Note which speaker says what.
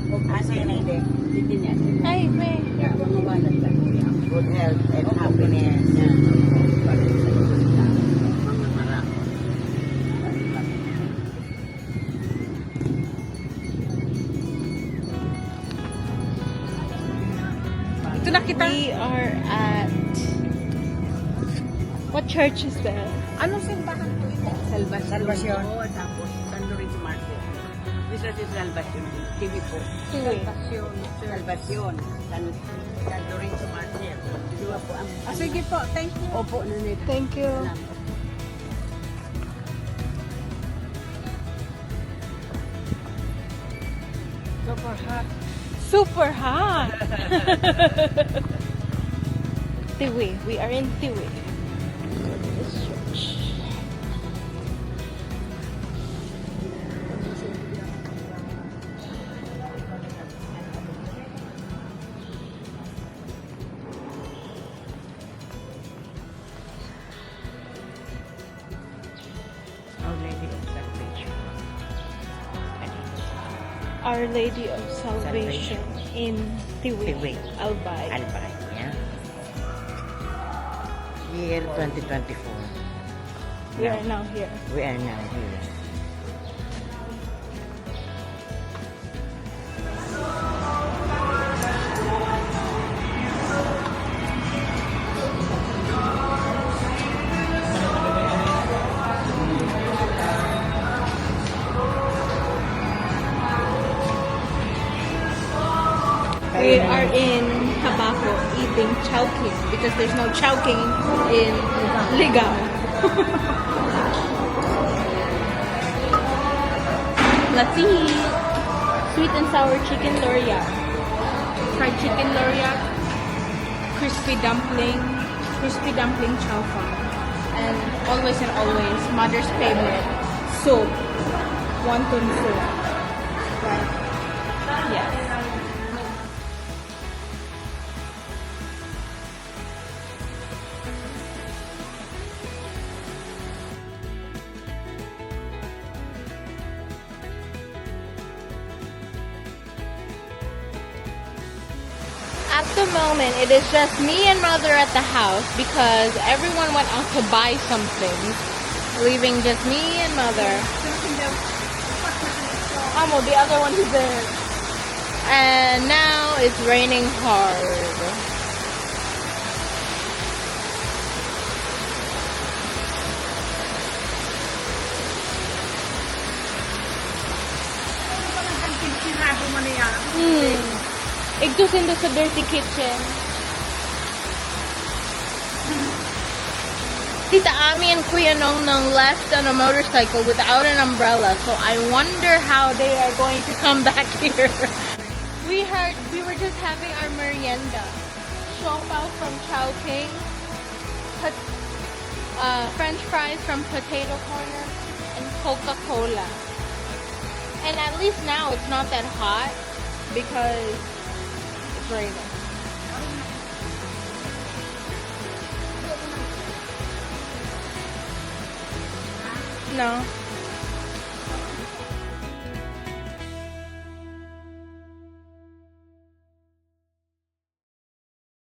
Speaker 1: Asa yun hindi? Hindi niya.
Speaker 2: Ay, may.
Speaker 1: Good health and happiness.
Speaker 2: Ito na kita. We are at... What church is that?
Speaker 1: Anong simbahan po ito? Salvation. Oo, tapos San Lorenzo Market. This is Salvation. Tiwi po.
Speaker 2: Tiwi.
Speaker 1: Salvation. San Lorenzo Market. Dua po ang...
Speaker 2: Sige po. Thank you.
Speaker 1: Opo, nanit.
Speaker 2: Thank you.
Speaker 1: Super hot.
Speaker 2: Super hot. Tiwi. We are in Tiwi. This church.
Speaker 1: Our Lady of Salvation.
Speaker 2: Our Lady of Salvation in Tiwi,
Speaker 1: Tiwi.
Speaker 2: Albay.
Speaker 1: Albay, yeah. Year 2024.
Speaker 2: We are now here.
Speaker 1: We are now here.
Speaker 2: We are in Tabaco eating Chowking because there's no Chowking in Ligao. Let's eat sweet and sour chicken loriak, fried chicken loriak, crispy dumpling chow fun, and always mother's favorite soup, wonton soup. Right? Yes. At the moment, it is just me and mother at the house because everyone went out to buy something, leaving just me and mother. Amo, the other one is there. And now it's raining hard. Igtusin doon sa dirty kitchen. Tita Ami and Kuya Nong Nong left on a motorcycle without an umbrella, so I wonder how they are going to come back here. We were just having our merienda. Siopaw from Chowking, French fries from Potato Corner, and Coca-Cola. And at least now it's not that hot because it's raining. No.